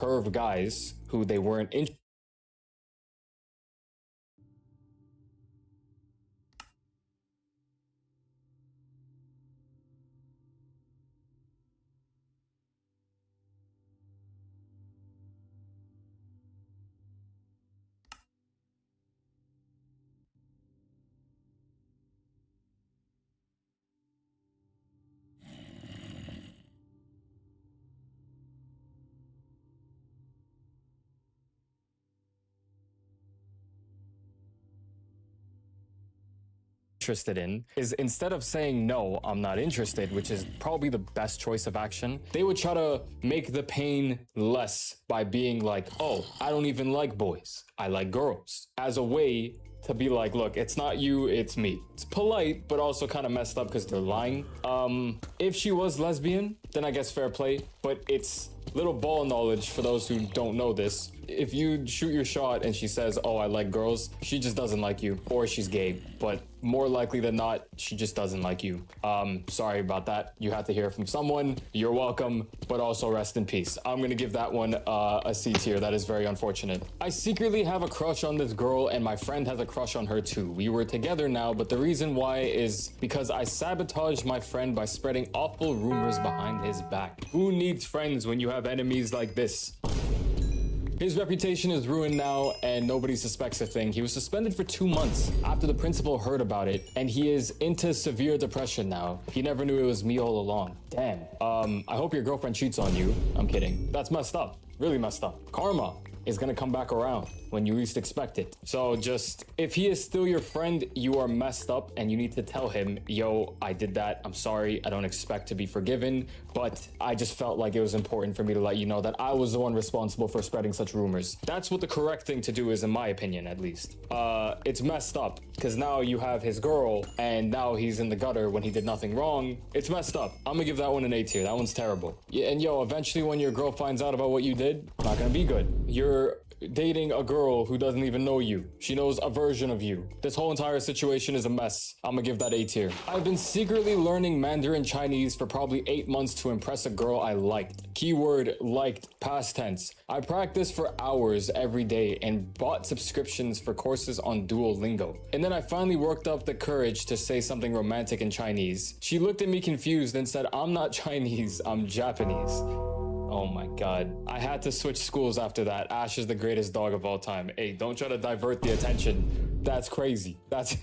curve guys who they weren't interested in is, instead of saying no, I'm not interested, which is probably the best choice of action, they would try to make the pain less by being like, oh, I don't even like boys, I like girls, as a way to be like, look, it's not you, it's me. It's polite, but also kind of messed up because they're lying. If she was lesbian, then I guess fair play, but it's little ball knowledge for those who don't know this. If you shoot your shot and she says, oh, I like girls, she just doesn't like you, or she's gay, but more likely than not, she just doesn't like you. Sorry about that. You have to hear from someone. You're welcome, but also rest in peace. I'm gonna give that one a C tier. That is very unfortunate. I secretly have a crush on this girl, and my friend has a crush on her too. We were together now, but the reason why is because I sabotaged my friend by spreading awful rumors behind his back. Who needs friends when you have enemies like this? His reputation is ruined now and nobody suspects a thing. He was suspended for 2 months after the principal heard about it, and he is into severe depression now. He never knew it was me all along. Damn. I hope your girlfriend cheats on you. I'm kidding. That's messed up. Really messed up. Karma is gonna come back around when you least expect it. So just, if he is still your friend, you are messed up and you need to tell him, yo, I did that, I'm sorry, I don't expect to be forgiven, but I just felt like it was important for me to let you know that I was the one responsible for spreading such rumors. That's what the correct thing to do is, in my opinion, at least. It's messed up because now you have his girl and now he's in the gutter when he did nothing wrong. It's messed up. I'm gonna give that one an A tier. That one's terrible. Yeah, and yo, eventually when your girl finds out about what you did, not gonna be good. You're dating a girl who doesn't even know you. She knows a version of you. This whole entire situation is a mess. I'm gonna give that A tier. I've been secretly learning Mandarin Chinese for probably 8 months to impress a girl I liked. Keyword liked, past tense. I practiced for hours every day and bought subscriptions for courses on Duolingo. And then I finally worked up the courage to say something romantic in Chinese. She looked at me confused and said, I'm not Chinese, I'm Japanese. Oh my god. I had to switch schools after that. Ash is the greatest dog of all time. Hey, don't try to divert the attention. That's crazy. That's...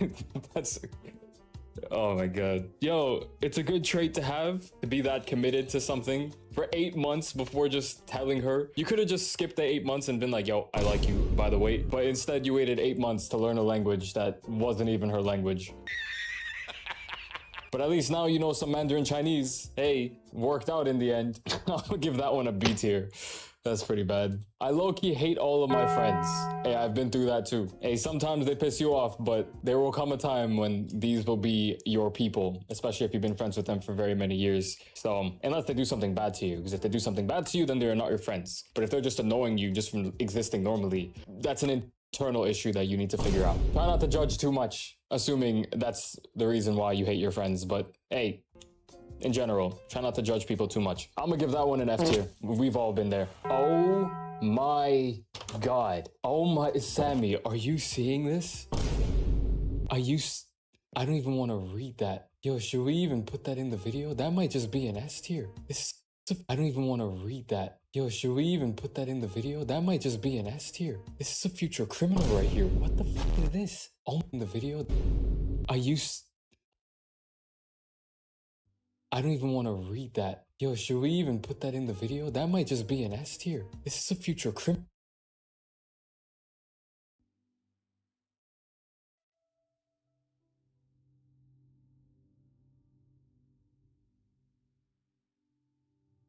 Oh my god. Yo, it's a good trait to have, to be that committed to something for 8 months before just telling her. You could have just skipped the 8 months and been like, yo, I like you, by the way. But instead you waited 8 months to learn a language that wasn't even her language. But at least now you know some Mandarin Chinese. Hey, worked out in the end. I'll give that one a B tier. That's pretty bad. I low-key hate all of my friends. Hey, I've been through that too. Hey, sometimes they piss you off, but there will come a time when these will be your people, especially if you've been friends with them for very many years. So, unless they do something bad to you, because if they do something bad to you, then they're not your friends. But if they're just annoying you just from existing normally, that's an internal issue that you need to figure out. Try not to judge too much, assuming that's the reason why you hate your friends, but hey, in general, try not to judge people too much. I'm gonna give that one an F tier. We've all been there. Oh my god. Oh my, Sammy, are you seeing this? I don't even want to read that. Yo, should we even put that in the video? That might just be an S tier. I don't even want to read that. Yo, should we even put that in the video? That might just be an S tier. This is a future criminal right here. What the fuck is this? Oh, in the video? I don't even want to read that. Yo, should we even put that in the video? That might just be an S tier. This is a future criminal.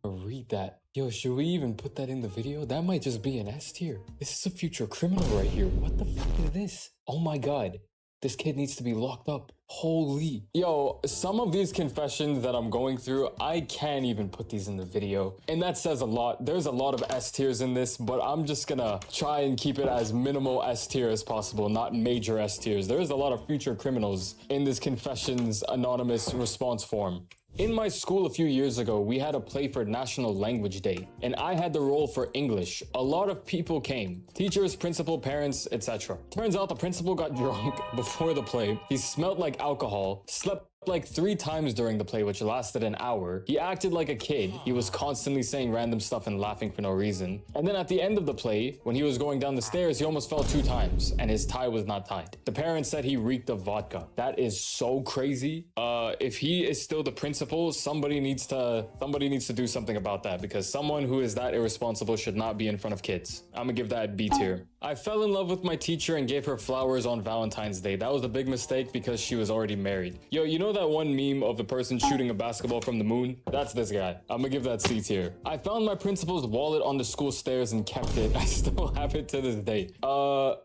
Read that. Yo, should we even put that in the video? That might just be an S tier. This is a future criminal right here. What the fuck is this? Oh my god. This kid needs to be locked up. Holy. Yo, some of these confessions that I'm going through, I can't even put these in the video. And that says a lot. There's a lot of S tiers in this, but I'm just gonna try and keep it as minimal S tier as possible, not major S tiers. There is a lot of future criminals in this confessions anonymous response form. In my school a few years ago, we had a play for National Language Day, and I had the role for English. A lot of people came. Teachers, principal, parents, etc. Turns out the principal got drunk before the play. He smelled like alcohol, slept like 3 times during the play, which lasted an hour. He acted like a kid. He was constantly saying random stuff and laughing for no reason. And then at the end of the play, when he was going down the stairs, he almost fell 2 times and his tie was not tied. The parents said he reeked of vodka. That is so crazy. If he is still the principal, somebody needs to do something about that, because someone who is that irresponsible should not be in front of kids. I'm gonna give that B tier. I fell in love with my teacher and gave her flowers on Valentine's Day. That was a big mistake because she was already married. Yo, you know that one meme of the person shooting a basketball from the moon? That's this guy. I'm gonna give that C tier. I found my principal's wallet on the school stairs and kept it. I still have it to this day.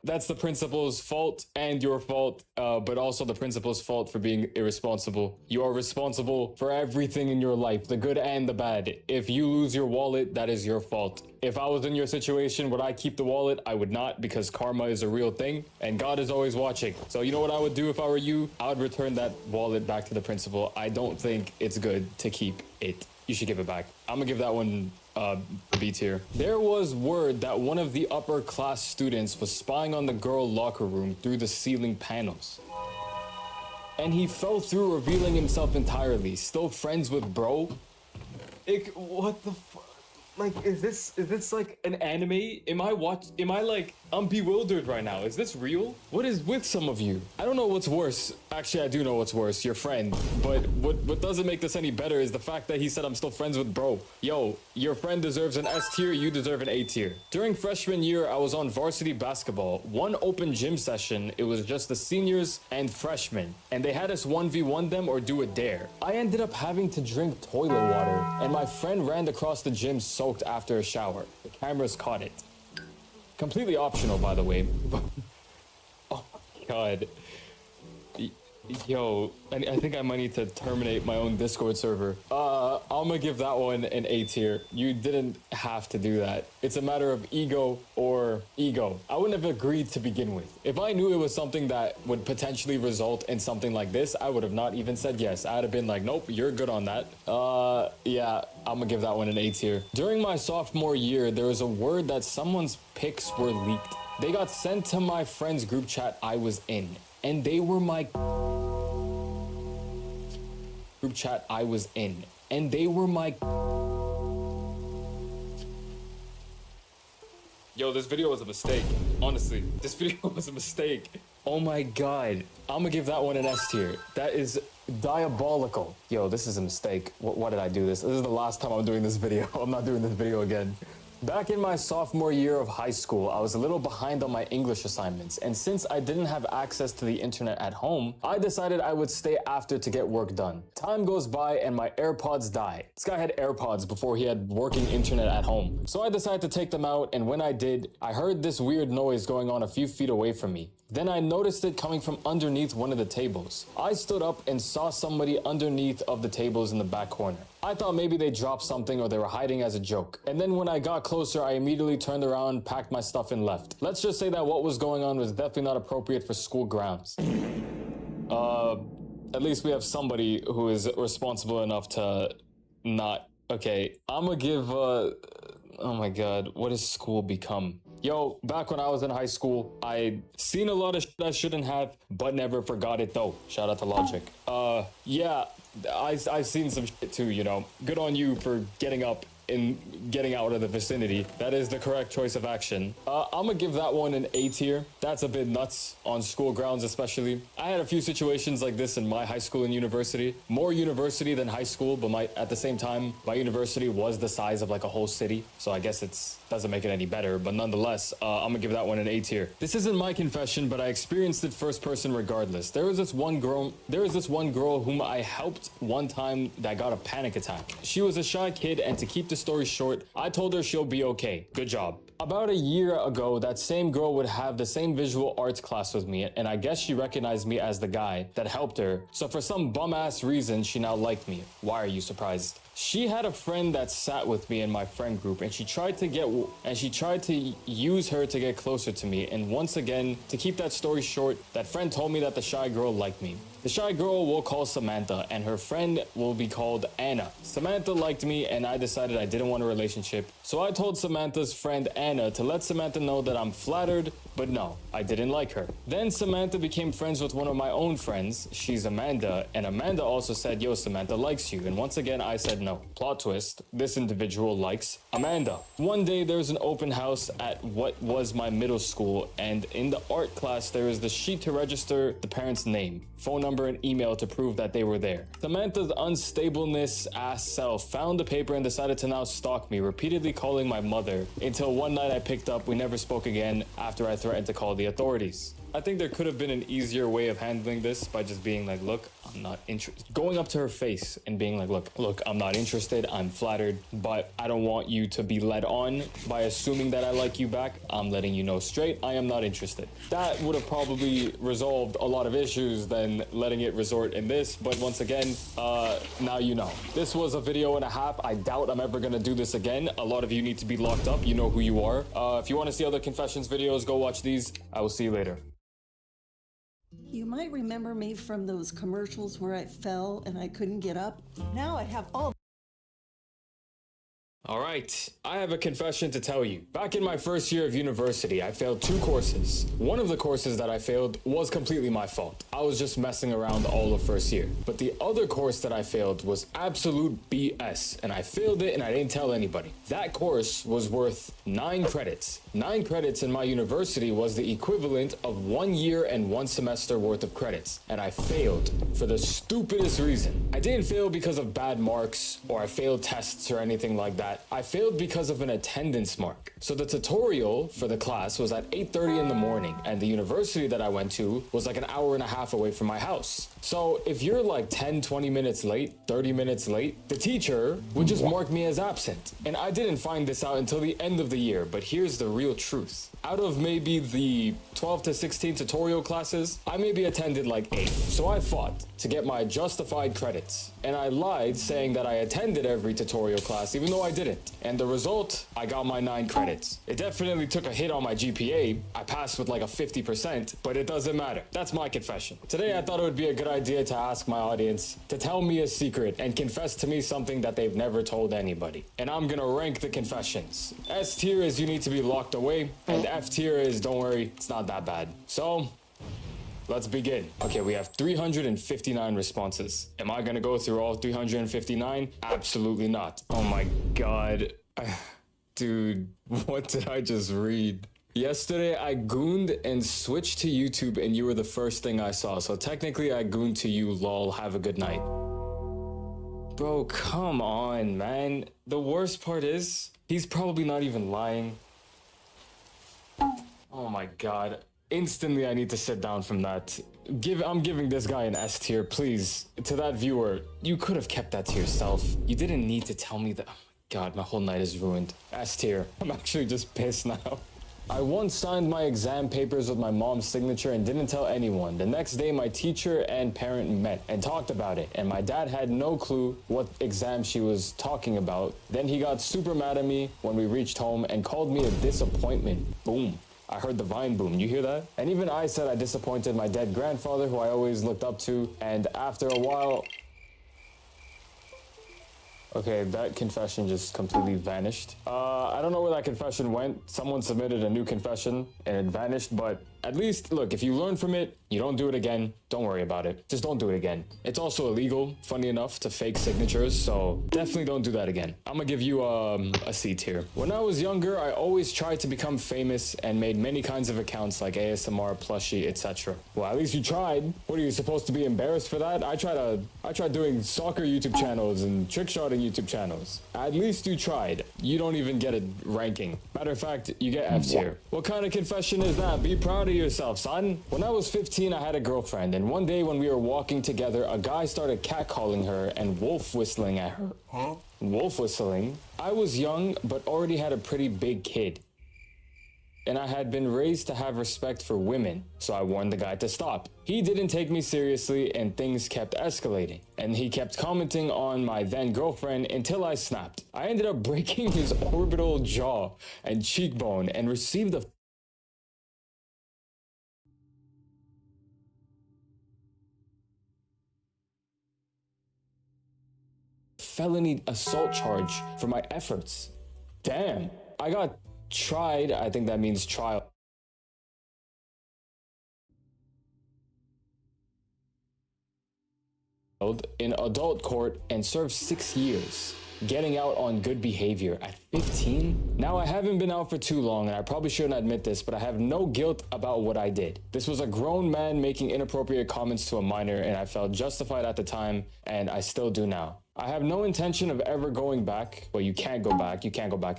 That's the principal's fault and your fault, but also the principal's fault for being irresponsible. You are responsible for everything in your life, the good and the bad. If you lose your wallet, that is your fault. If I was in your situation, would I keep the wallet? I would not, because karma is a real thing and God is always watching. So you know what I would do if I were you? I would return that wallet back to the principal. I don't think it's good to keep it. You should give it back. I'm gonna give that one B tier. There was word that one of the upper class students was spying on the girl locker room through the ceiling panels. And he fell through, revealing himself entirely. Still friends with bro? What the fuck? Like, is this like an anime? Am I like, I'm bewildered right now. Is this real? What is with some of you? I don't know what's worse. Actually, I do know what's worse, your friend. But what doesn't make this any better is the fact that he said I'm still friends with bro. Yo, your friend deserves an S tier, you deserve an A tier. During freshman year, I was on varsity basketball. One open gym session, it was just the seniors and freshmen. And they had us 1v1 them or do a dare. I ended up having to drink toilet water, and my friend ran across the gym soaked after a shower. The cameras caught it. Completely optional, by the way. Oh my god. Yo, I think I might need to terminate my own Discord server. I'm gonna give that one an A tier. You didn't have to do that. It's a matter of ego or ego. I wouldn't have agreed to begin with. If I knew it was something that would potentially result in something like this, I would have not even said yes. I'd have been like, nope, you're good on that. Yeah, I'm gonna give that one an A tier. During my sophomore year, there was a word that someone's pics were leaked. They got sent to my friend's group chat I was in, and they were my group chat I was in, and they were my. Yo, this video was a mistake. Honestly, this video was a mistake. Oh my god. I'm gonna give that one an S tier. That is diabolical. Yo, this is a mistake. Why did I do this? This is the last time I'm doing this video. I'm not doing this video again. Back in my sophomore year of high school, I was a little behind on my English assignments, and since I didn't have access to the internet at home, I decided I would stay after to get work done. Time goes by and my AirPods die. This guy had AirPods before he had working internet at home. So I decided to take them out, and when I did, I heard this weird noise going on a few feet away from me. Then I noticed it coming from underneath one of the tables. I stood up and saw somebody underneath of the tables in the back corner. I thought maybe they dropped something or they were hiding as a joke. And then when I got closer, I immediately turned around, packed my stuff and left. Let's just say that what was going on was definitely not appropriate for school grounds. At least we have somebody who is responsible enough to not... Okay, I'm gonna give, oh my god, what has school become? Yo, back when I was in high school, I seen a lot of shit I shouldn't have, but never forgot it though. Shout out to Logic. Yeah, I've seen some shit too, you know. Good on you for getting up and getting out of the vicinity. That is the correct choice of action. I'm gonna give that one an A tier. That's a bit nuts on school grounds especially. I had a few situations like this in my high school and university. More university than high school, but at the same time, my university was the size of like a whole city. So I guess it's doesn't make it any better, but nonetheless, I'm gonna give that one an A tier. This isn't my confession, but I experienced it first person regardless. There was this one girl whom I helped one time that got a panic attack. She was a shy kid, and to keep the story short, I told her she'll be okay. Good job. About a year ago, that same girl would have the same visual arts class with me, and I guess she recognized me as the guy that helped her. So for some bum-ass reason, she now liked me. Why are you surprised? She had a friend that sat with me in my friend group, and she tried to use her to get closer to me. And once again, to keep that story short, that friend told me that the shy girl liked me. The shy girl we'll call Samantha, and her friend will be called Anna. Samantha liked me, and I decided I didn't want a relationship, so I told Samantha's friend Anna to let Samantha know that I'm flattered, but no, I didn't like her. Then Samantha became friends with one of my own friends. She's Amanda, and Amanda also said, yo, Samantha likes you, and once again I said no. Plot twist, this individual likes Amanda. One day there's an open house at what was my middle school, and in the art class there is the sheet to register the parent's name, phone number, and email to prove that they were there. Samantha's unstableness ass self found the paper and decided to now stalk me, repeatedly calling my mother, until one night I picked up. We never spoke again after I threatened to call the authorities. I think there could have been an easier way of handling this by just being like, look, I'm not interested. Going up to her face and being like, look, I'm not interested. I'm flattered, but I don't want you to be led on by assuming that I like you back. I'm letting you know straight, I am not interested. That would have probably resolved a lot of issues than letting it resort in this. But once again, now you know. This was a video and a half. I doubt I'm ever gonna do this again. A lot of you need to be locked up. You know who you are. If you want to see other confessions videos, go watch these. I will see you later. You might remember me from those commercials where I fell and I couldn't get up. Now I have all. Alright, I have a confession to tell you. Back in my first year of university, I failed 2 courses. One of the courses that I failed was completely my fault. I was just messing around all of first year. But the other course that I failed was absolute BS, and I failed it and I didn't tell anybody. That course was worth 9 credits. 9 credits in my university was the equivalent of 1 year and 1 semester worth of credits, and I failed for the stupidest reason. I didn't fail because of bad marks, or I failed tests or anything like that. I failed because of an attendance mark. So the tutorial for the class was at 8:30 in the morning, and the university that I went to was like an hour and a half away from my house. So if you're like 10-20 minutes late, 30 minutes late, the teacher would just mark me as absent. And I didn't find this out until the end of the year, but here's the real truth. Out of maybe the 12 to 16 tutorial classes, I maybe attended like 8. So I fought to get my justified credits. And I lied saying that I attended every tutorial class, even though I didn't. And the result, I got my 9 credits. It definitely took a hit on my GPA. I passed with like a 50%, but it doesn't matter. That's my confession. Today, I thought it would be a good idea to ask my audience to tell me a secret and confess to me something that they've never told anybody. And I'm gonna rank the confessions. S tier is you need to be locked away, and F tier is don't worry, it's not that bad. So, let's begin. Okay, we have 359 responses. Am I gonna go through all 359? Absolutely not. Oh my god. Dude, what did I just read? Yesterday, I gooned and switched to YouTube and you were the first thing I saw. So technically, I gooned to you, lol. Have a good night. Bro, come on, man. The worst part is, he's probably not even lying. Oh my god. Instantly, I need to sit down from that. I'm giving this guy an S tier, please. To that viewer, you could have kept that to yourself. You didn't need to tell me that. Oh my god, my whole night is ruined. S tier. I'm actually just pissed now. I once signed my exam papers with my mom's signature and didn't tell anyone. The next day, my teacher and parent met and talked about it, and my dad had no clue what exam she was talking about. Then he got super mad at me when we reached home and called me a disappointment. Boom. I heard the Vine boom, you hear that? And even I said I disappointed my dead grandfather, who I always looked up to, and after a while... Okay, that confession just completely vanished. I don't know where that confession went. Someone submitted a new confession and it vanished, but at least, look, if you learn from it, you don't do it again, don't worry about it. Just don't do it again. It's also illegal, funny enough, to fake signatures, so definitely don't do that again. I'm gonna give you a C tier. When I was younger, I always tried to become famous and made many kinds of accounts like ASMR, Plushie, etc. Well, at least you tried. What are you supposed to be embarrassed for that? I tried doing soccer YouTube channels and trickshotting YouTube channels. At least you tried. You don't even get a ranking. Matter of fact, you get F tier. What kind of confession is that? Be proud of yourself, son. When I was 15, I had a girlfriend, and one day when we were walking together, a guy started catcalling her and wolf whistling at her. Huh? Wolf whistling? I was young, but already had a pretty big kid. And I had been raised to have respect for women, so I warned the guy to stop. He didn't take me seriously and things kept escalating. And he kept commenting on my then girlfriend until I snapped. I ended up breaking his orbital jaw and cheekbone and received a felony assault charge for my efforts. Damn, I got tried, I think that means trial. In adult court and served 6 years, getting out on good behavior at 15. Now, I haven't been out for too long, and I probably shouldn't admit this, but I have no guilt about what I did. This was a grown man making inappropriate comments to a minor, and I felt justified at the time, and I still do now. I have no intention of ever going back. Well, you can't go back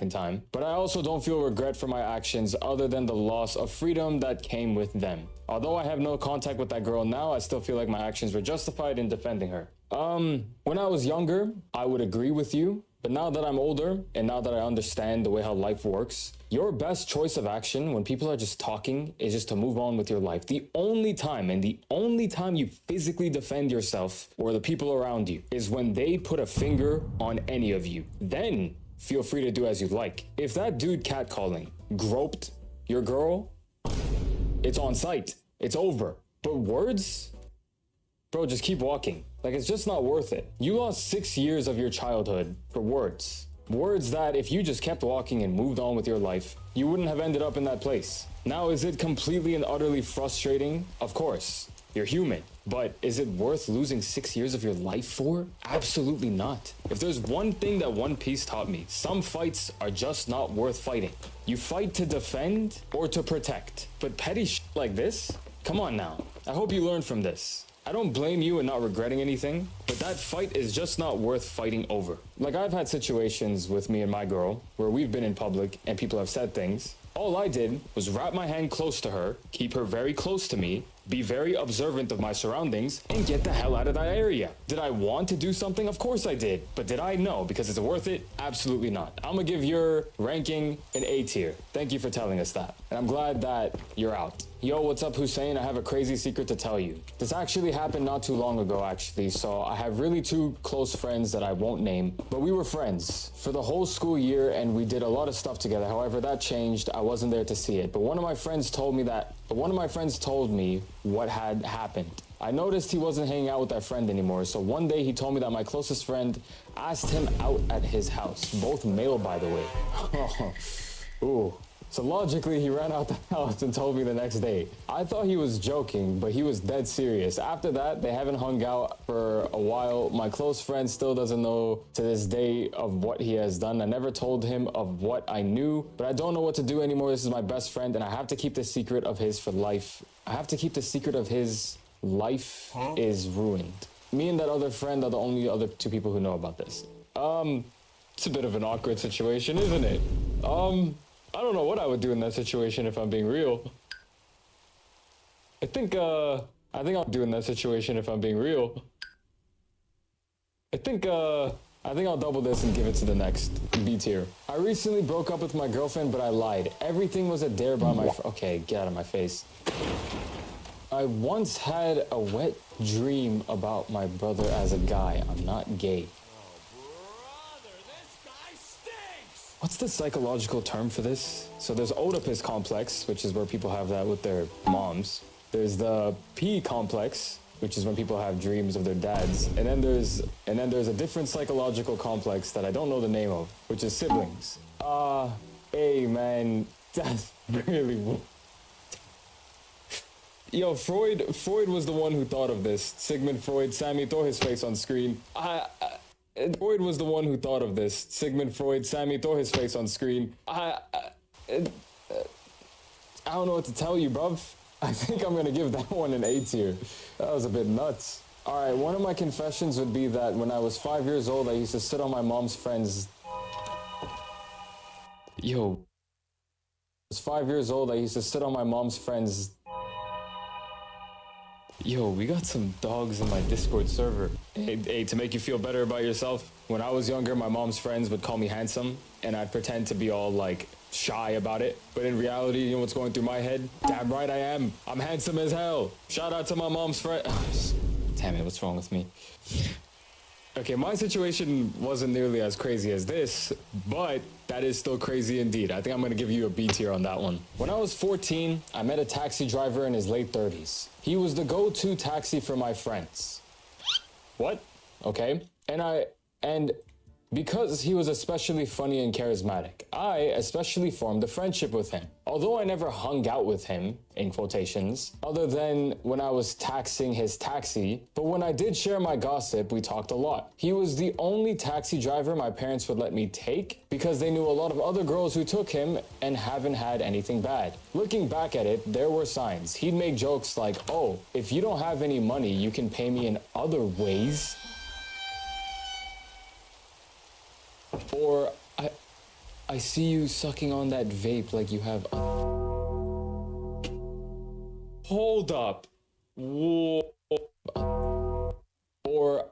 in time. But I also don't feel regret for my actions other than the loss of freedom that came with them. Although I have no contact with that girl now, I still feel like my actions were justified in defending her. When I was younger, I would agree with you. But now that I'm older, and now that I understand the way how life works, your best choice of action when people are just talking is just to move on with your life. The only time you physically defend yourself or the people around you is when they put a finger on any of you. Then feel free to do as you like. If that dude catcalling groped your girl, it's on site. It's over. But words? Bro, just keep walking. Like, it's just not worth it. You lost 6 years of your childhood for words. Words that if you just kept walking and moved on with your life, you wouldn't have ended up in that place. Now, is it completely and utterly frustrating? Of course. You're human. But is it worth losing 6 years of your life for? Absolutely not. If there's one thing that One Piece taught me, some fights are just not worth fighting. You fight to defend or to protect. But petty shit like this? Come on now. I hope you learned from this. I don't blame you in not regretting anything, but that fight is just not worth fighting over. Like, I've had situations with me and my girl where we've been in public and people have said things. All I did was wrap my hand close to her, keep her very close to me, be very observant of my surroundings, and get the hell out of that area. Did I want to do something? Of course I did. But did I? No. Because is it worth it? Absolutely not. I'm gonna give your ranking an A tier. Thank you for telling us that. And I'm glad that you're out. Yo, what's up, Hussein? I have a crazy secret to tell you. This actually happened not too long ago, actually. So I have really two close friends that I won't name, but we were friends for the whole school year and we did a lot of stuff together. However, that changed. I wasn't there to see it. But one of my friends told me what had happened. I noticed he wasn't hanging out with that friend anymore, so one day he told me that my closest friend asked him out at his house. Both male, by the way. Ooh. So logically, he ran out the house and told me the next day. I thought he was joking, but he was dead serious. After that, they haven't hung out for a while. My close friend still doesn't know to this day of what he has done. I never told him of what I knew, but I don't know what to do anymore. This is my best friend, and I have to keep the secret of his for life. Is ruined. Me and that other friend are the only other two people who know about this. It's a bit of an awkward situation, isn't it? I don't know what I would do in that situation if I'm being real. I think I'll do in that situation if I'm being real. I think I'll double this and give it to the next B tier. I recently broke up with my girlfriend, but I lied. Everything was a dare by my okay, get out of my face. I once had a wet dream about my brother as a guy. I'm not gay. What's the psychological term for this? So there's Oedipus complex, which is where people have that with their moms. There's the P complex, which is when people have dreams of their dads. And then there's a different psychological complex that I don't know the name of, which is siblings. Hey man, that's really... Yo, Freud was the one who thought of this. Sigmund Freud, Sammy, throw his face on screen. Freud was the one who thought of this. Sigmund Freud, Sammy, throw his face on screen. I don't know what to tell you, bruv. I think I'm gonna give that one an A tier. That was a bit nuts. All right, one of my confessions would be that when I was 5 years old, I used to sit on my mom's friend's... Yo. I was 5 years old, I used to sit on my mom's friend's... Yo, we got some dogs in my Discord server. Hey, to make you feel better about yourself, when I was younger, my mom's friends would call me handsome, and I'd pretend to be all, like, shy about it. But in reality, you know what's going through my head? Damn right I am. I'm handsome as hell. Shout out to my mom's friend. Damn it, what's wrong with me? Okay, my situation wasn't nearly as crazy as this, but that is still crazy indeed. I think I'm gonna give you a B tier on that one. When I was 14, I met a taxi driver in his late 30s. He was the go-to taxi for my friends. What? Okay. And because he was especially funny and charismatic. I especially formed a friendship with him. Although I never hung out with him, in quotations, other than when I was taxing his taxi, but when I did share my gossip, we talked a lot. He was the only taxi driver my parents would let me take because they knew a lot of other girls who took him and haven't had anything bad. Looking back at it, there were signs. He'd make jokes like, oh, if you don't have any money, you can pay me in other ways. Or, I see you sucking on that vape like you have... Hold up. Whoa. Or,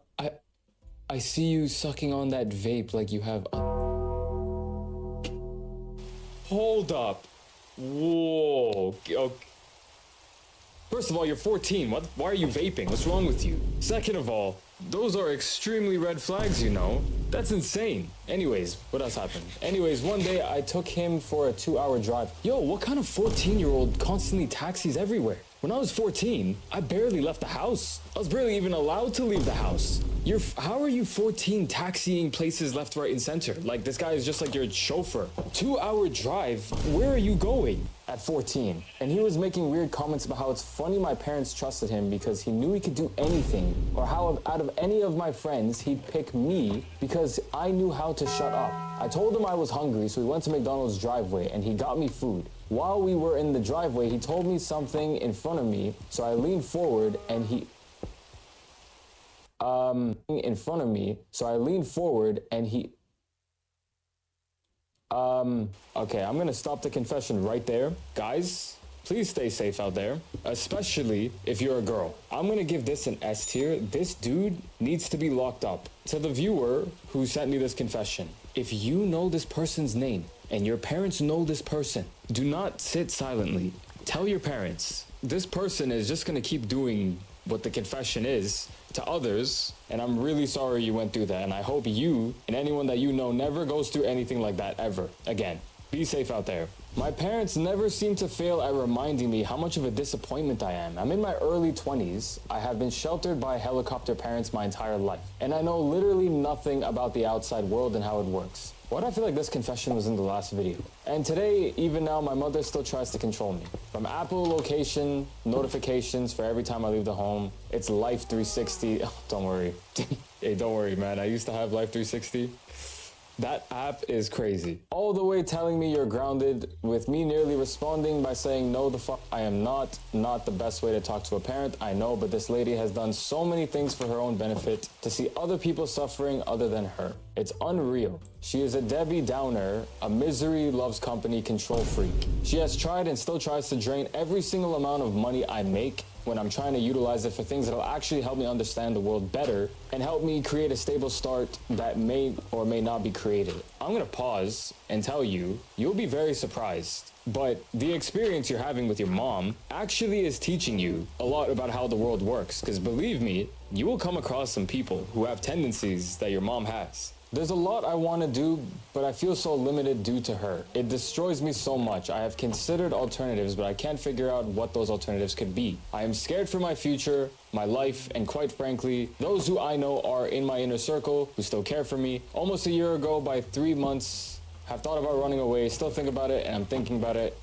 I see you sucking on that vape like you have... Hold up. Whoa. Okay. First of all, you're 14. Why are you vaping? What's wrong with you? Second of all, those are extremely red flags, you know? That's insane. Anyways, what else happened? Anyways, one day I took him for a 2-hour drive. Yo, what kind of 14-year-old constantly taxis everywhere? When I was 14, I barely left the house. I was barely even allowed to leave the house. How are you 14 taxiing places left, right, and center? Like, this guy is just like your chauffeur. 2-hour drive, where are you going? At 14. And he was making weird comments about how it's funny my parents trusted him because he knew he could do anything, or how out of any of my friends, he'd pick me because I knew how to shut up. I told him I was hungry, so we went to McDonald's driveway and he got me food. While we were in the driveway, he told me something in front of me, so I leaned forward and he... in front of me, so I leaned forward and he... Okay, I'm gonna stop the confession right there. Guys, please stay safe out there, especially if you're a girl. I'm gonna give this an S tier. This dude needs to be locked up. To the viewer who sent me this confession, if you know this person's name and your parents know this person, do not sit silently. Tell your parents. This person is just gonna keep doing what the confession is to others, and I'm really sorry you went through that, and I hope you and anyone that you know never goes through anything like that ever again. Be safe out there. My parents never seem to fail at reminding me how much of a disappointment I am. I'm in my early 20s. I have been sheltered by helicopter parents my entire life, and I know literally nothing about the outside world and how it works. Why do I feel like this confession was in the last video? And today, even now, my mother still tries to control me. From Apple location, notifications for every time I leave the home, it's Life 360. Oh, don't worry. Hey, don't worry, man. I used to have Life 360. That app is crazy. All the way telling me you're grounded, with me nearly responding by saying, no, the fuck, I am not the best way to talk to a parent, I know, but this lady has done so many things for her own benefit to see other people suffering other than her. It's unreal. She is a Debbie Downer, a misery loves company control freak. She has tried and still tries to drain every single amount of money I make when I'm trying to utilize it for things that'll actually help me understand the world better and help me create a stable start that may or may not be created. I'm gonna pause and tell you, you'll be very surprised, but the experience you're having with your mom actually is teaching you a lot about how the world works, because believe me, you will come across some people who have tendencies that your mom has. There's a lot I want to do, but I feel so limited due to her. It destroys me so much. I have considered alternatives, but I can't figure out what those alternatives could be. I am scared for my future, my life, and quite frankly, those who I know are in my inner circle who still care for me. Almost a year ago, by 3 months, have thought about running away, still think about it, and I'm thinking about it,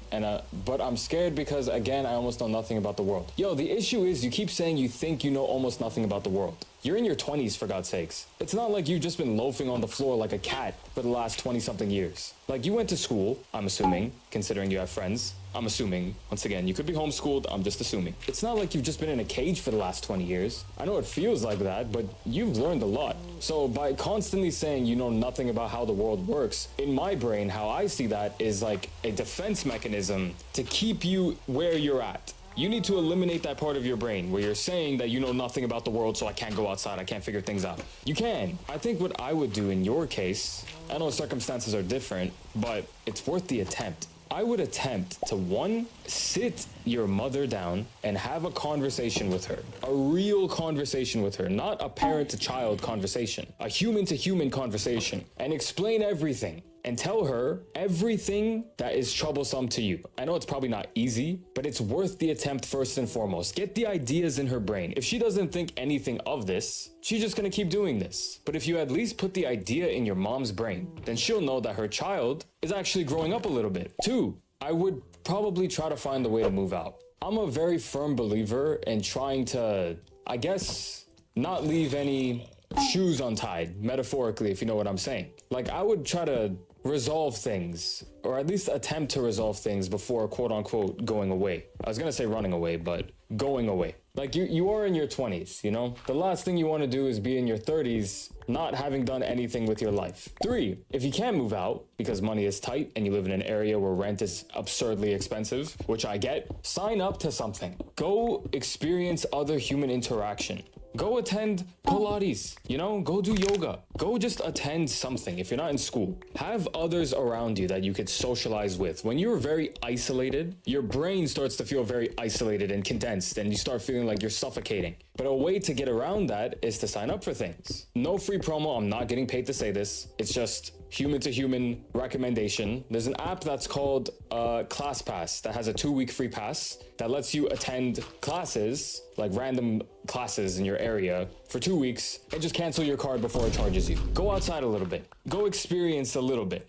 but I'm scared because, again, I almost know nothing about the world. Yo, the issue is you keep saying you think you know almost nothing about the world. You're in your 20s, for God's sakes. It's not like you've just been loafing on the floor like a cat for the last 20-something years. Like, you went to school, I'm assuming, considering you have friends. I'm assuming. Once again, you could be homeschooled, I'm just assuming. It's not like you've just been in a cage for the last 20 years. I know it feels like that, but you've learned a lot. So by constantly saying you know nothing about how the world works, in my brain, how I see that is like a defense mechanism to keep you where you're at. You need to eliminate that part of your brain where you're saying that you know nothing about the world, so I can't go outside, I can't figure things out. You can. I think what I would do in your case, I know circumstances are different, but it's worth the attempt. I would attempt to, 1, sit your mother down and have a conversation with her. A real conversation with her, not a parent-to-child conversation. A human-to-human conversation. And explain everything. and tell her everything that is troublesome to you. I know it's probably not easy, but it's worth the attempt first and foremost. Get the ideas in her brain. If she doesn't think anything of this, she's just gonna keep doing this. But if you at least put the idea in your mom's brain, then she'll know that her child is actually growing up a little bit. 2, I would probably try to find a way to move out. I'm a very firm believer in trying to, I guess, not leave any shoes untied, metaphorically, if you know what I'm saying. Like, I would try to resolve things, or at least attempt to resolve things before quote unquote going away. I was gonna say running away, but going away. Like, you are in your 20s, you know? The last thing you want to do is be in your 30s not having done anything with your life. 3, if you can't move out because money is tight and you live in an area where rent is absurdly expensive, which I get, sign up to something. Go experience other human interaction. Go attend Pilates, you know, go do yoga. Go just attend something if you're not in school. Have others around you that you could socialize with. When you're very isolated, your brain starts to feel very isolated and condensed, and you start feeling like you're suffocating. But a way to get around that is to sign up for things. No free promo, I'm not getting paid to say this. It's just human to human recommendation. There's an app that's called ClassPass that has a 2-week free pass that lets you attend classes, like random classes in your area, for 2 weeks and just cancel your card before it charges you. Go outside a little bit. Go experience a little bit.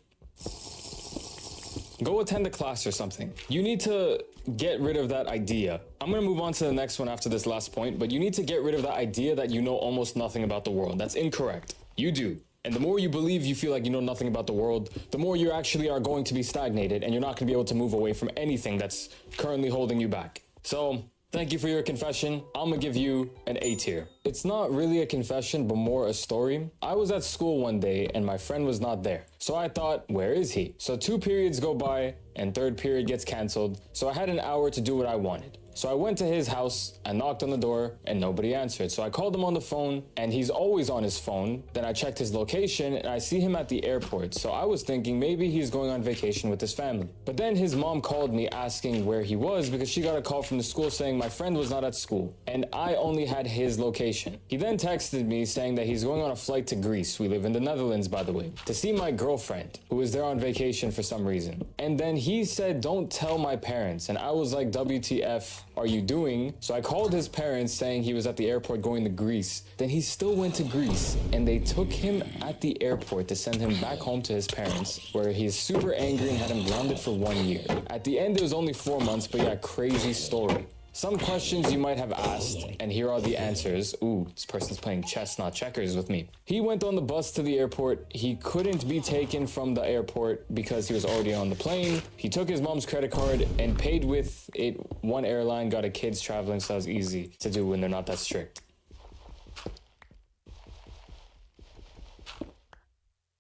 Go attend a class or something. You need to get rid of that idea. I'm gonna move on to the next one after this last point, but you need to get rid of that idea that you know almost nothing about the world. That's incorrect. You do. And the more you believe you feel like you know nothing about the world, the more you actually are going to be stagnated, and you're not gonna be able to move away from anything that's currently holding you back. So, thank you for your confession. I'm gonna give you an A tier. It's not really a confession, but more a story. I was at school one day and my friend was not there. So I thought, where is he? So 2 periods go by and 3rd period gets canceled. So I had an hour to do what I wanted. So I went to his house, I knocked on the door, and nobody answered. So I called him on the phone, and he's always on his phone. Then I checked his location, and I see him at the airport. So I was thinking maybe he's going on vacation with his family. But then his mom called me asking where he was because she got a call from the school saying my friend was not at school, and I only had his location. He then texted me saying that he's going on a flight to Greece, we live in the Netherlands by the way, to see my girlfriend, who is there on vacation for some reason. And then he said, don't tell my parents, and I was like, WTF are you doing? So I called his parents saying he was at the airport going to Greece. Then he still went to Greece, and they took him at the airport to send him back home to his parents, where he's super angry and had him grounded for 1 year. At the end, it was only 4 months, but yeah, crazy story. Some questions you might have asked, and here are the answers. Ooh, this person's playing chess, not checkers with me. He went on the bus to the airport. He couldn't be taken from the airport because he was already on the plane. He took his mom's credit card and paid with it. One airline got a kids traveling, so that was easy to do when they're not that strict.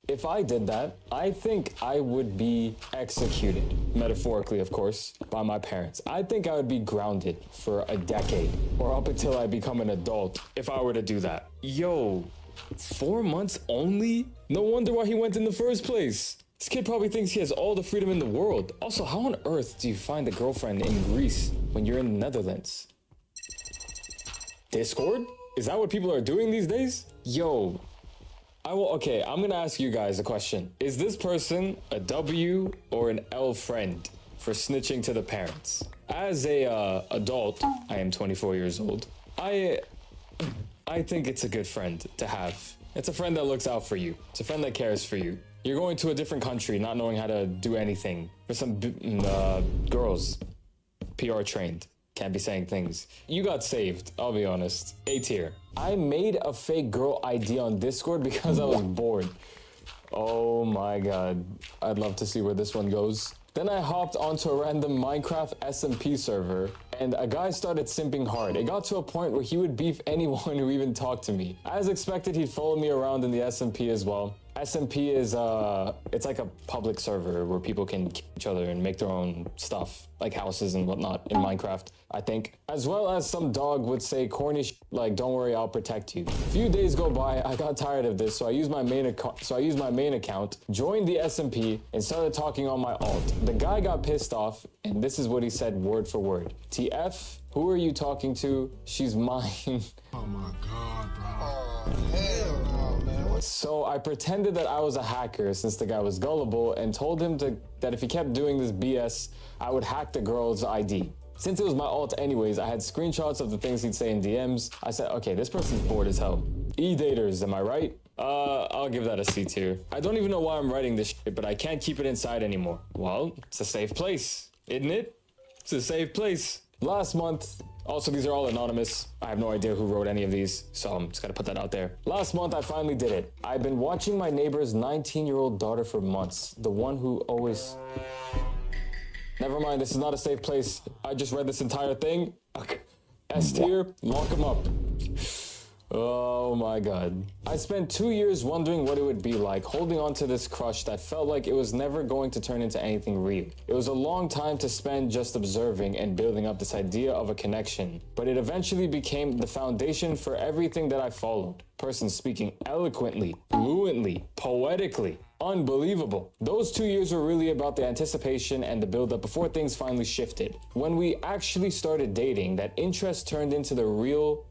If I did that, I think I would be executed, metaphorically of course, by my parents. I think I would be grounded for a decade, or up until I become an adult, if I were to do that. Yo, 4 months only? No wonder why he went in the first place. This kid probably thinks he has all the freedom in the world. Also, how on earth do you find a girlfriend in Greece when you're in the Netherlands? Discord? Is that what people are doing these days? Yo. Okay, I'm gonna ask you guys a question. Is this person a W or an L friend for snitching to the parents? As a adult, I am 24 years old. I think it's a good friend to have. It's a friend that looks out for you. It's a friend that cares for you. You're going to a different country, not knowing how to do anything. For some girls, PR trained. Can't be saying things. You got saved, I'll be honest. A tier. I made a fake girl ID on Discord because I was bored. Oh my god. I'd love to see where this one goes. Then I hopped onto a random Minecraft SMP server, and a guy started simping hard. It got to a point where he would beef anyone who even talked to me. As expected, he'd follow me around in the SMP as well. SMP is, it's like a public server where people can kill each other and make their own stuff, like houses and whatnot in Minecraft, I think. As well as some dog would say corny like, don't worry, I'll protect you. A few days go by, I got tired of this, so I used my main account, joined the SMP, and started talking on my alt. The guy got pissed off, and this is what he said word for word. TF, who are you talking to? She's mine. Oh my god, bro. Oh, hell no, man. What So I pretended that I was a hacker since the guy was gullible and told him that if he kept doing this BS, I would hack the girl's ID. Since it was my alt anyways, I had screenshots of the things he'd say in DMs. I said, okay, this person's bored as hell. E-daters, am I right? I'll give that a C tier. I don't even know why I'm writing this shit, but I can't keep it inside anymore. Well, it's a safe place, isn't it? It's a safe place. Last month, also these are all anonymous. I have no idea who wrote any of these, so I'm just gonna put that out there. Last month, I finally did it. I've been watching my neighbor's 19-year-old daughter for months. The one who always... Never mind, this is not a safe place. I just read this entire thing. Okay. S tier, lock him up. Oh my god. I spent 2 years wondering what it would be like holding on to this crush that felt like it was never going to turn into anything real. It was a long time to spend just observing and building up this idea of a connection, but it eventually became the foundation for everything that I followed. Person speaking eloquently, fluently, poetically. Unbelievable. Those 2 years were really about the anticipation and the build-up before things finally shifted. When we actually started dating, that interest turned into a real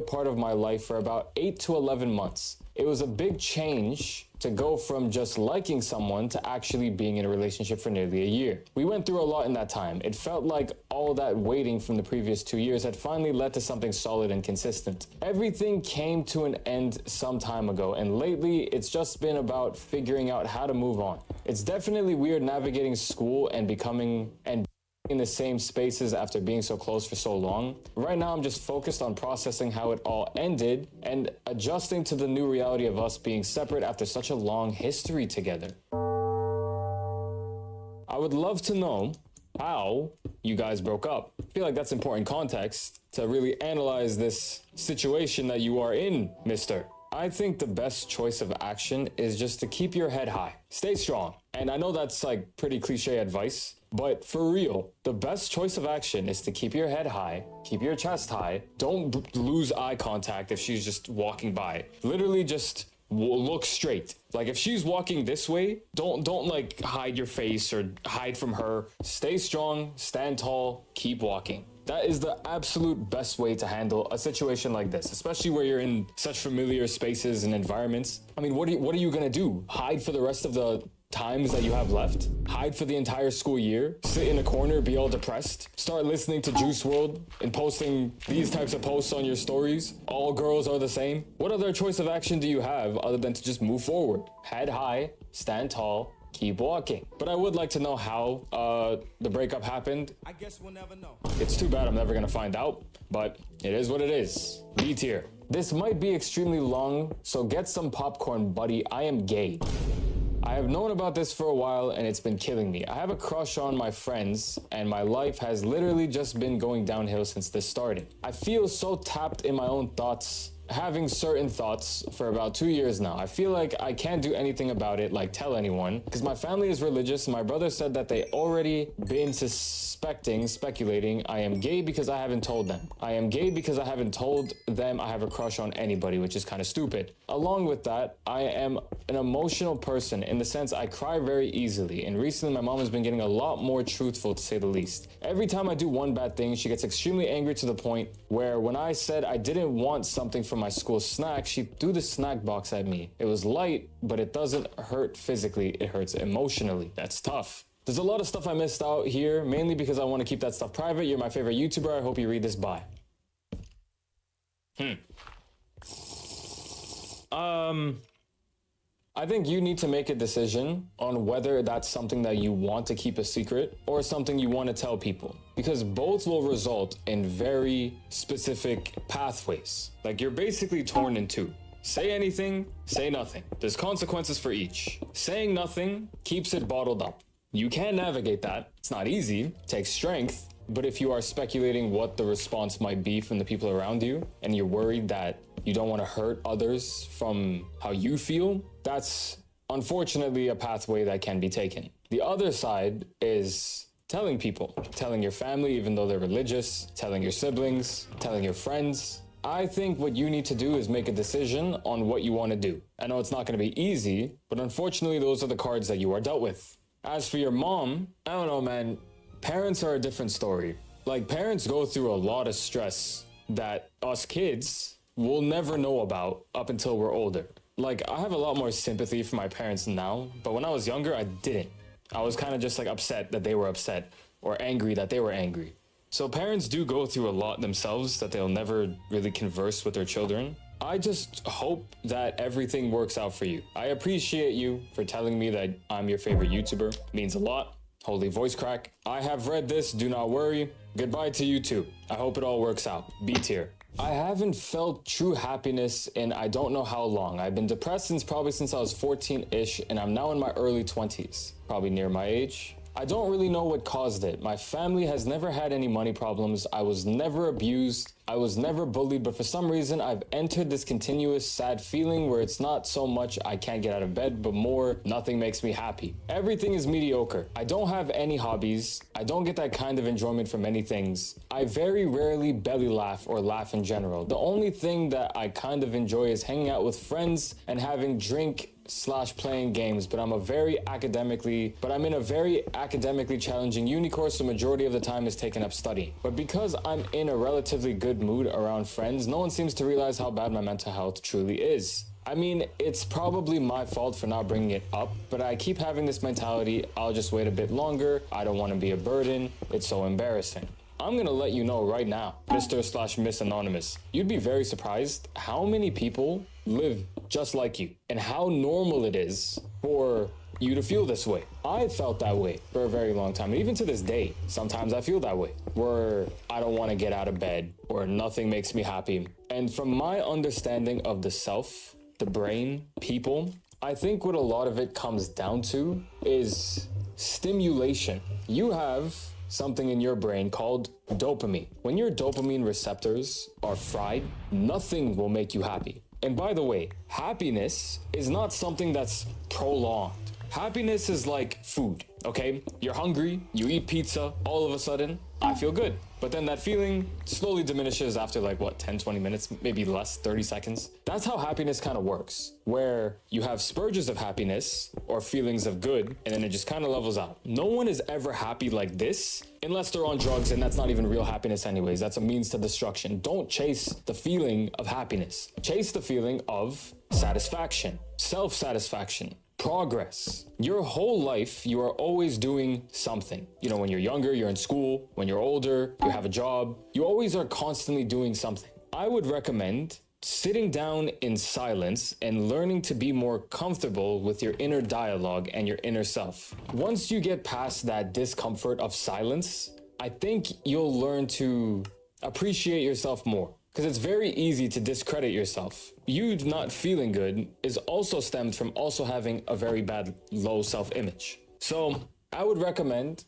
part of my life for about 8 to 11 months. It was a big change to go from just liking someone to actually being in a relationship for nearly a year. We went through a lot in that time. It felt like all that waiting from the previous 2 years had finally led to something solid and consistent. Everything came to an end some time ago, and lately it's just been about figuring out how to move on. It's definitely weird navigating school and becoming in the same spaces after being so close for so long. Right now, I'm just focused on processing how it all ended and adjusting to the new reality of us being separate after such a long history together. I would love to know how you guys broke up. I feel like that's important context to really analyze this situation that you are in, mister. I think the best choice of action is just to keep your head high. Stay strong. And I know that's like pretty cliche advice, but for real, the best choice of action is to keep your head high, keep your chest high. Don't lose eye contact if she's just walking by. Literally just look straight. Like if she's walking this way, don't like hide your face or hide from her. Stay strong, stand tall, keep walking. That is the absolute best way to handle a situation like this, especially where you're in such familiar spaces and environments. I mean, what are you gonna do? Hide for the rest of the times that you have left? Hide for the entire school year? Sit in a corner, be all depressed? Start listening to Juice WRLD and posting these types of posts on your stories? All girls are the same? What other choice of action do you have other than to just move forward? Head high, stand tall, keep walking. But I would like to know how the breakup happened. I guess we'll never know. It's too bad I'm never gonna find out, but it is what it is. B tier. This might be extremely long, so get some popcorn, buddy. I am gay. I have known about this for a while and it's been killing me. I have a crush on my friends and my life has literally just been going downhill since this started. I feel so tapped in my own thoughts, having certain thoughts for about 2 years now. I feel like I can't do anything about it, like tell anyone, because my family is religious. My brother said that they already been speculating I am gay because I haven't told them. I am gay because I haven't told them I have a crush on anybody, which is kind of stupid. Along with that, I am an emotional person in the sense I cry very easily, and recently my mom has been getting a lot more truthful, to say the least. Every time I do one bad thing, she gets extremely angry to the point where when I said I didn't want something from my school snack, she threw the snack box at me. It was light, but it doesn't hurt physically, it hurts emotionally. That's tough. There's a lot of stuff I missed out here, mainly because I want to keep that stuff private. You're my favorite YouTuber. I hope you read this. Bye. I think you need to make a decision on whether that's something that you want to keep a secret or something you want to tell people, because both will result in very specific pathways. Like you're basically torn in two. Say anything, say nothing. There's consequences for each. Saying nothing keeps it bottled up. You can navigate that. It's not easy, it takes strength. But if you are speculating what the response might be from the people around you, and you're worried that you don't want to hurt others from how you feel, that's unfortunately a pathway that can be taken. The other side is telling people, telling your family, even though they're religious, telling your siblings, telling your friends. I think what you need to do is make a decision on what you want to do. I know it's not going to be easy, but unfortunately, those are the cards that you are dealt with. As for your mom, I don't know, man. Parents are a different story. Like, parents go through a lot of stress that us kids we'll never know about up until we're older. Like, I have a lot more sympathy for my parents now, but when I was younger, I didn't. I was kind of just like upset that they were upset or angry that they were angry. So parents do go through a lot themselves that they'll never really converse with their children. I just hope that everything works out for you. I appreciate you for telling me that I'm your favorite YouTuber. It means a lot. Holy voice crack. I have read this, do not worry. Goodbye to you too. I hope it all works out. B tier. I haven't felt true happiness in I don't know how long. I've been depressed since I was 14-ish, and I'm now in my early 20s. Probably near my age. I don't really know what caused it. My family has never had any money problems. I was never abused. I was never bullied, but for some reason I've entered this continuous sad feeling where it's not so much I can't get out of bed, but more nothing makes me happy. Everything is mediocre. I don't have any hobbies. I don't get that kind of enjoyment from many things. I very rarely belly laugh or laugh in general. The only thing that I kind of enjoy is hanging out with friends and having drink/playing games, but I'm in a very academically challenging uni course, so majority of the time is taken up studying. But because I'm in a relatively good mood around friends, no one seems to realize how bad my mental health truly is. I mean, it's probably my fault for not bringing it up, but I keep having this mentality, I'll just wait a bit longer, I don't want to be a burden, it's so embarrassing. I'm gonna let you know right now, Mr./Miss Anonymous, you'd be very surprised how many people live just like you and how normal it is for you to feel this way. I felt that way for a very long time. And even to this day, sometimes I feel that way, where I don't want to get out of bed or nothing makes me happy. And from my understanding of the self, the brain, people, I think what a lot of it comes down to is stimulation. You have something in your brain called dopamine. When your dopamine receptors are fried, nothing will make you happy. And by the way, happiness is not something that's prolonged. Happiness is like food, okay? You're hungry, you eat pizza, all of a sudden, I feel good. But then that feeling slowly diminishes after 10, 20 minutes, maybe less, 30 seconds. That's how happiness kind of works, where you have spurges of happiness or feelings of good, and then it just kind of levels out. No one is ever happy like this unless they're on drugs, and that's not even real happiness anyways. That's a means to destruction. Don't chase the feeling of happiness. Chase the feeling of satisfaction, self-satisfaction, progress. Your whole life, you are always doing something. You know, when you're younger, you're in school. When you're older, you have a job. You always are constantly doing something. I would recommend sitting down in silence and learning to be more comfortable with your inner dialogue and your inner self. Once you get past that discomfort of silence, I think you'll learn to appreciate yourself more. Because it's very easy to discredit yourself. You not feeling good is also stemmed from also having a very bad low self-image. So I would recommend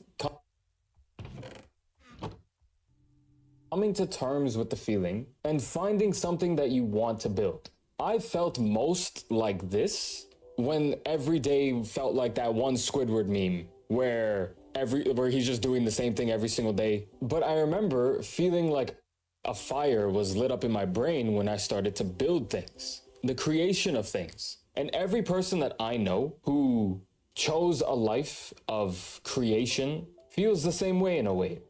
coming to terms with the feeling and finding something that you want to build. I felt most like this when every day felt like that one Squidward meme where he's just doing the same thing every single day. But I remember feeling like a fire was lit up in my brain when I started to build things, the creation of things. And every person that I know who chose a life of creation feels the same way in a way,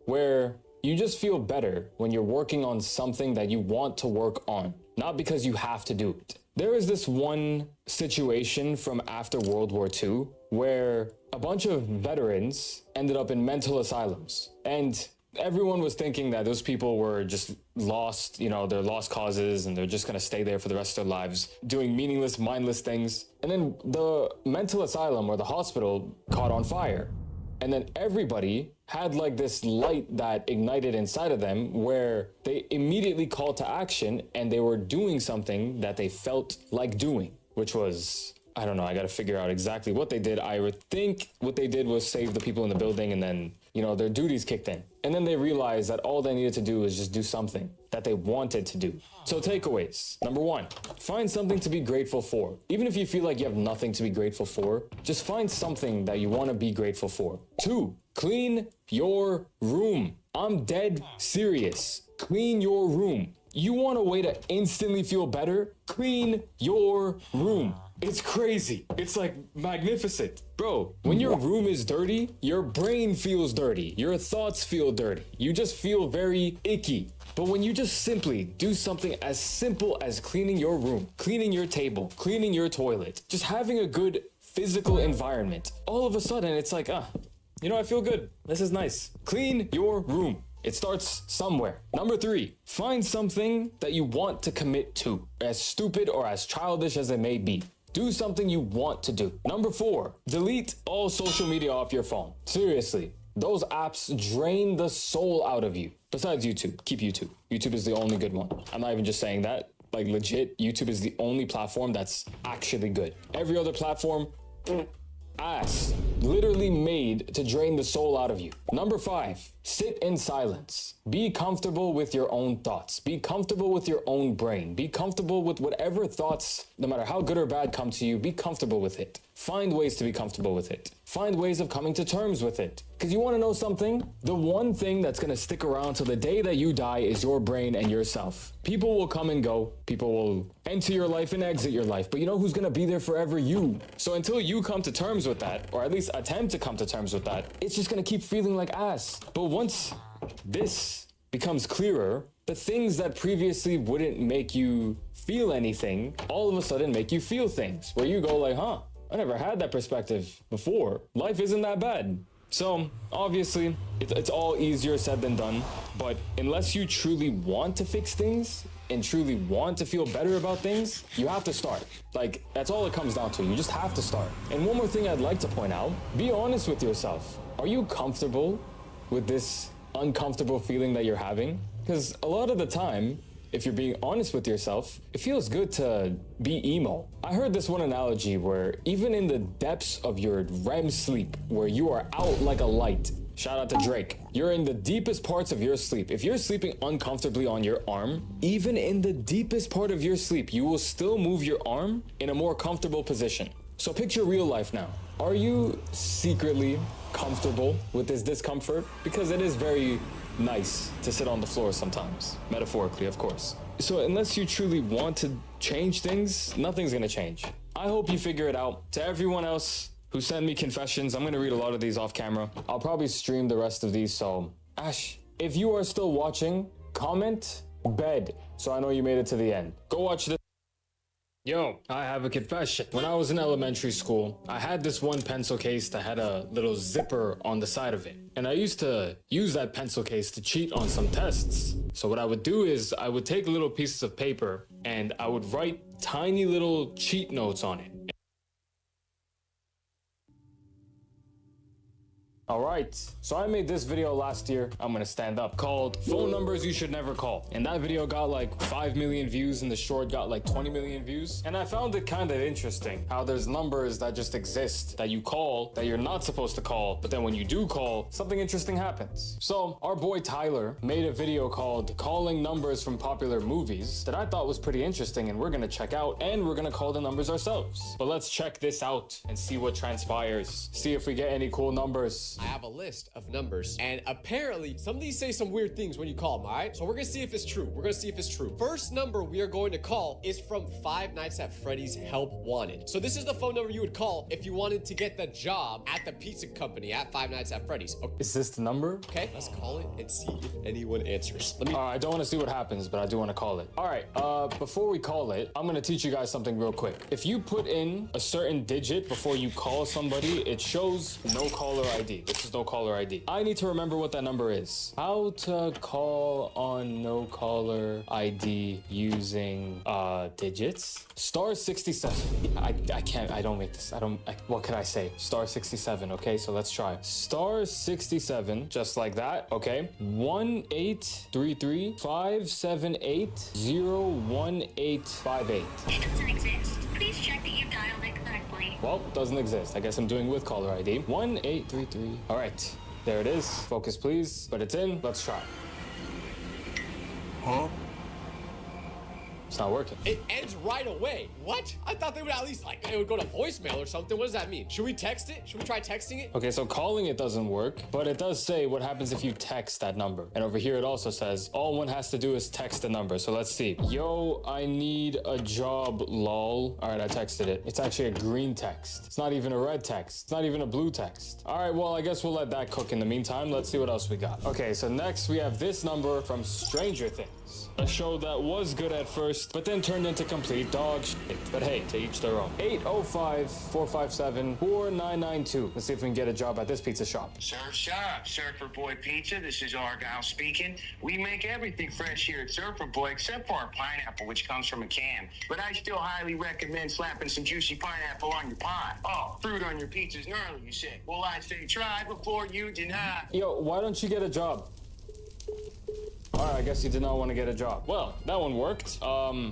where you just feel better when you're working on something that you want to work on, not because you have to do it. There is this one situation from after World War II where a bunch of veterans ended up in mental asylums, and everyone was thinking that those people were just lost, they're lost causes and they're just gonna stay there for the rest of their lives doing meaningless, mindless things. And then the mental asylum or the hospital caught on fire. And then everybody had this light that ignited inside of them where they immediately called to action and they were doing something that they felt like doing, which was, I don't know, I gotta figure out exactly what they did. I would think what they did was save the people in the building, and then, their duties kicked in. And then they realized that all they needed to do was just do something that they wanted to do. So takeaways. Number 1, find something to be grateful for. Even if you feel like you have nothing to be grateful for, just find something that you want to be grateful for. 2, clean your room. I'm dead serious. Clean your room. You want a way to instantly feel better? Clean your room. It's crazy. It's magnificent. Bro, when your room is dirty, your brain feels dirty. Your thoughts feel dirty. You just feel very icky. But when you just simply do something as simple as cleaning your room, cleaning your table, cleaning your toilet, just having a good physical environment, all of a sudden it's like, you know, I feel good. This is nice. Clean your room. It starts somewhere. Number 3, find something that you want to commit to, as stupid or as childish as it may be. Do something you want to do. Number 4, delete all social media off your phone. Seriously, those apps drain the soul out of you. Besides YouTube, keep YouTube. YouTube is the only good one. I'm not even just saying that. Like legit, YouTube is the only platform that's actually good. Every other platform, ass. Literally made to drain the soul out of you. Number 5, sit in silence. Be comfortable with your own thoughts. Be comfortable with your own brain. Be comfortable with whatever thoughts, no matter how good or bad, come to you. Be comfortable with it. Find ways to be comfortable with it. Find ways of coming to terms with it. Because you want to know something? The one thing that's going to stick around till the day that you die is your brain and yourself. People will come and go. People will enter your life and exit your life. But you know who's going to be there forever? You. So until you come to terms with that, or at least attempt to come to terms with that, it's just going to keep feeling like ass. But once this becomes clearer, the things that previously wouldn't make you feel anything, all of a sudden make you feel things. Where you go like, I never had that perspective before. Life isn't that bad. So obviously it's all easier said than done, but unless you truly want to fix things and truly want to feel better about things, you have to start. Like, that's all it comes down to. You just have to start. And one more thing I'd like to point out, be honest with yourself. Are you comfortable with this uncomfortable feeling that you're having? Because a lot of the time, if you're being honest with yourself, it feels good to be emo. I heard this one analogy where even in the depths of your REM sleep, where you are out like a light, shout out to Drake, you're in the deepest parts of your sleep. If you're sleeping uncomfortably on your arm, even in the deepest part of your sleep, you will still move your arm in a more comfortable position. So picture real life now. Are you secretly comfortable with this discomfort? Because it is very nice to sit on the floor sometimes, metaphorically, of course. So unless you truly want to change things, nothing's gonna change. I hope you figure it out. To everyone else who sent me confessions, I'm gonna read a lot of these off camera. I'll probably stream the rest of these, so Ash, if you are still watching, comment bed, so I know you made it to the end. Go watch this. Yo, I have a confession. When I was in elementary school, I had this one pencil case that had a little zipper on the side of it. And I used to use that pencil case to cheat on some tests. So what I would do is I would take little pieces of paper and I would write tiny little cheat notes on it. Alright, so I made this video last year, I'm gonna stand up, called Phone Numbers You Should Never Call. And that video got like 5 million views and the short got like 20 million views. And I found it kind of interesting how there's numbers that just exist that you call that you're not supposed to call, but then when you do call, something interesting happens. So our boy Tyler made a video called Calling Numbers from Popular Movies that I thought was pretty interesting and we're gonna check out, and we're gonna call the numbers ourselves. But let's check this out and see what transpires. See if we get any cool numbers. I have a list of numbers, and apparently some of these say some weird things when you call them, all right? So we're gonna see if it's true. We're gonna see if it's true. First number we are going to call is from Five Nights at Freddy's Help Wanted. So this is the phone number you would call if you wanted to get the job at the pizza company at Five Nights at Freddy's. Okay, Is this the number? let's call it and see if anyone answers. I don't want to see what happens, but I do want to call it. All right, before we call it, I'm going to teach you guys something real quick. If you put in a certain digit before you call somebody, it shows no caller ID. This is no caller ID. I need to remember what that number is. How to call on no caller ID using digits? Star 67. I don't make this. What can I say? Star 67. Okay, so let's try. Star 67, just like that. Okay. 1-833-578-01858. It doesn't exist. Please check that you dialed it correctly. Well, doesn't exist. I guess I'm doing with caller ID. 1-833. All right, there it is. Focus, please. But it's in. Let's try. Huh? It's not working. It ends right away. What? I thought they would at least, like, it would go to voicemail or something. What does that mean? Should we text it? Should we try texting it? Okay, so calling it doesn't work, but it does say what happens if you text that number. And over here it also says all one has to do is text the number. So let's see. Yo, I need a job, lol. All right, I texted it. It's actually a green text. It's not even a red text. It's not even a blue text. All right, well, I guess we'll let that cook in the meantime. Let's see what else we got. Okay, so next we have this number from Stranger Things. A show that was good at first, but then turned into complete dog shit. But hey, to each their own. 805-457-4992. Let's see if we can get a job at this pizza shop. Surf Shop, Surfer Boy Pizza. This is Argyle speaking. We make everything fresh here at Surfer Boy except for our pineapple, which comes from a can. But I still highly recommend slapping some juicy pineapple on your pie. Oh, fruit on your pizza's gnarly, you say. Well, I say try before you deny. Yo, why don't you get a job? All right, I guess you did not want to get a job. Well, that one worked.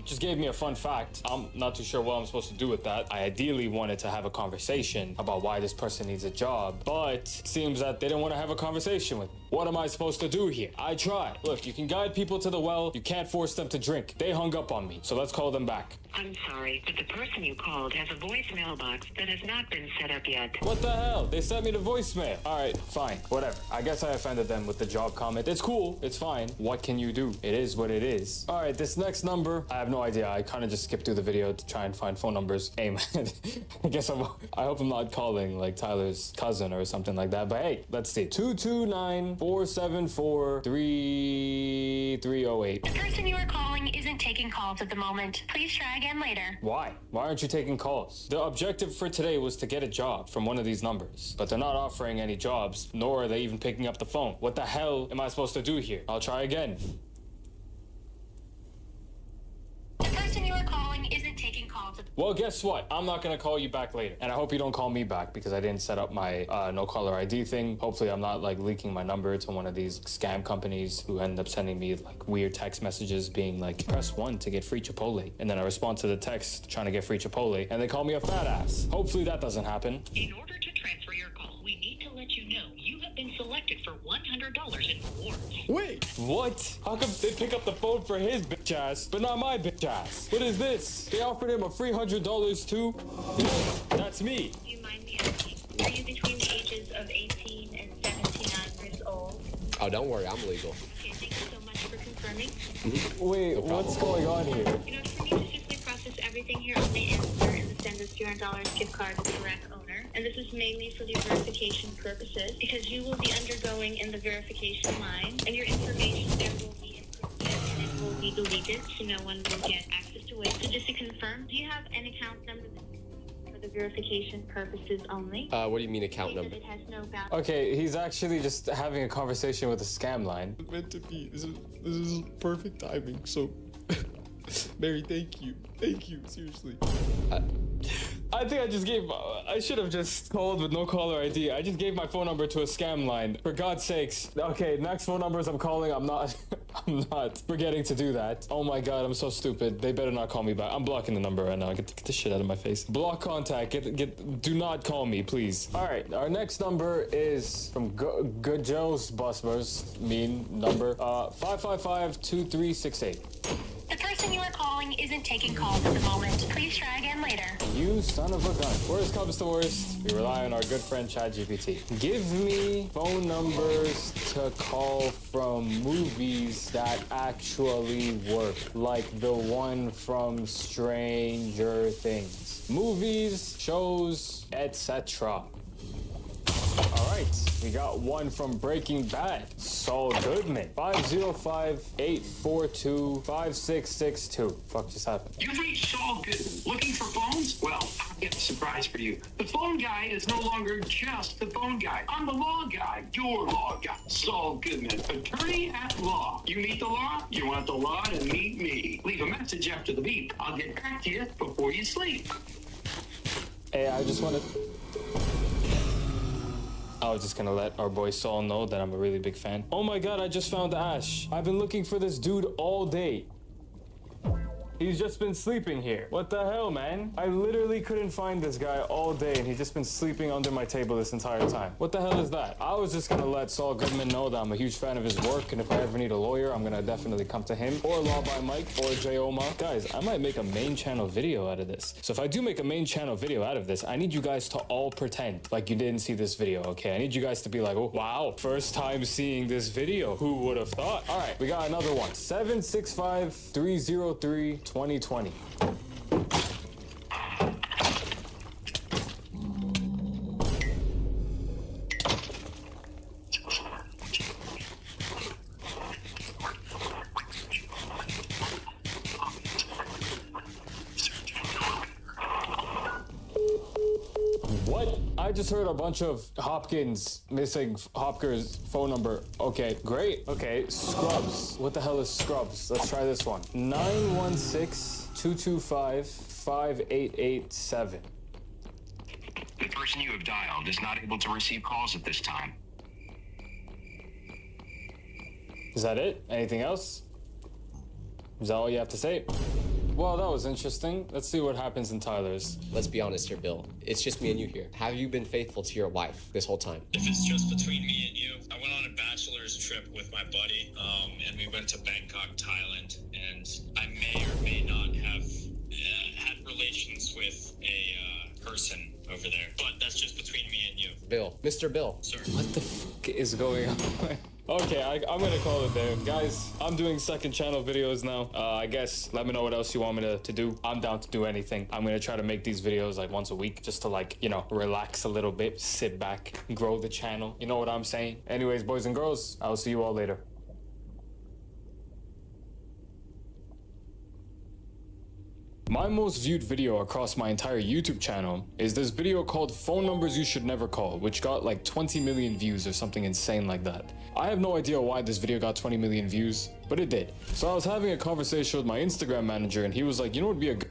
Just gave me a fun fact. I'm not too sure what I'm supposed to do with that. I ideally wanted to have a conversation about why this person needs a job, but it seems that they didn't want to have a conversation with me. What am I supposed to do here? I tried. Look, you can guide people to the well. You can't force them to drink. They hung up on me, so let's call them back. I'm sorry, but the person you called has a voicemail box that has not been set up yet. What the hell? They sent me the voicemail. All right, fine, whatever. I guess I offended them with the job comment. It's cool, it's fine. What can you do? It is what it is. All right, this next number, I have no idea. I kind of just skipped through the video to try and find phone numbers. Hey, man, I hope I'm not calling like Tyler's cousin or something like that. But hey, let's see. 229-474-3308. The person you are calling isn't taking calls at the moment. Please try again later. Why? Why aren't you taking calls? The objective for today was to get a job from one of these numbers, but they're not offering any jobs, nor are they even picking up the phone. What the hell am I supposed to do here? I'll try again. The person you are calling isn't taking calls at Well, guess what? I'm not gonna call you back later. And I hope you don't call me back because I didn't set up my no caller ID thing. Hopefully I'm not like leaking my number to one of these scam companies who end up sending me like weird text messages being like, press 1 to get free Chipotle. And then I respond to the text trying to get free Chipotle and they call me a fat ass. Hopefully that doesn't happen. In order to transfer your call, we need to let you know you have been selected for $100 in rewards. Wait. What? How come they pick up the phone for his bitch ass, but not my bitch ass? What is this? They offered him a free $100 too? That's me. Do you mind me asking, are you between the ages of 18 and 79 years old? Oh, don't worry. I'm legal. Okay, thank you so much for confirming. Wait, what's going on here? In order for me to swiftly process everything here on the answer and to send this $200 gift card to the correct owner, and this is mainly for the verification purposes, because you will be undergoing in the verification line, and your information there will be encrypted and it will be deleted, so no one will get access to it. So just to confirm, do you have an account number for the verification purposes only? What do you mean account That number? it has no balance. Okay, he's actually just having a conversation with a scam line. Meant to be. This is perfect timing. So, Mary, thank you. Thank you. Seriously. I think I should have just called with no caller ID. I just gave my phone number to a scam line. For God's sakes. Okay, next phone numbers I'm calling, I'm not forgetting to do that. Oh my God, I'm so stupid. They better not call me back. I'm blocking the number right now. Get this shit out of my face. Block contact. Do not call me, please. All right, our next number is from Good Joe's Busbers. Mean number 555-2368. The person you are calling isn't taking calls at the moment. Please try again later. You son of a gun. Worst comes to worst, we rely on our good friend ChatGPT. Give me phone numbers to call from movies that actually work, like the one from Stranger Things. Movies, shows, etc. All right, we got one from Breaking Bad. Saul Goodman. 505-842-5662. Fuck just happened? You've reached Saul Goodman. Looking for phones? Well, I've got a surprise for you. The phone guy is no longer just the phone guy. I'm the law guy, your law guy. Saul Goodman, attorney at law. You meet the law, you want the law to meet me. Leave a message after the beep. I'll get back to you before you sleep. Hey, I just want to... I was just gonna let our boy Saul know that I'm a really big fan. Oh my God, I just found Ash. I've been looking for this dude all day. He's just been sleeping here. What the hell, man? I literally couldn't find this guy all day, and he's just been sleeping under my table this entire time. What the hell is that? I was just gonna let Saul Goodman know that I'm a huge fan of his work, and if I ever need a lawyer, I'm gonna definitely come to him, or Law by Mike, or Jay Oma. Guys, I might make a main channel video out of this. So if I do make a main channel video out of this, I need you guys to all pretend like you didn't see this video, okay? I need you guys to be like, oh, wow, first time seeing this video. Who would have thought? All right, we got another one. 765-303-2020. What? I just heard a bunch of Hopkins missing Hopker's phone number. Okay, great. Okay, Scrubs. What the hell is Scrubs? Let's try this one. 916-225-5887. The person you have dialed is not able to receive calls at this time. Is that it? Anything else? Is that all you have to say? Well, that was interesting. Let's see what happens in Tyler's. Let's be honest here, Bill. It's just me and you here. Have you been faithful to your wife this whole time? If it's just between me and you, I went on a bachelor's trip with my buddy, and we went to Bangkok, Thailand, and I may or may not have had relations with a person over there. But that's just between me and you. Bill. Mr. Bill. Sir. What the fuck is going on? Okay, I'm gonna call it there. Guys, I'm doing second channel videos now. I guess let me know what else you want me to do. I'm down to do anything. I'm gonna try to make these videos like once a week just to like, you know, relax a little bit, sit back, grow the channel. You know what I'm saying? Anyways, boys and girls, I'll see you all later. My most viewed video across my entire YouTube channel is this video called Phone Numbers You Should Never Call, which got like 20 million views or something insane like that. I have no idea why this video got 20 million views, but it did. So I was having a conversation with my Instagram manager and he was like, you know what would be a good...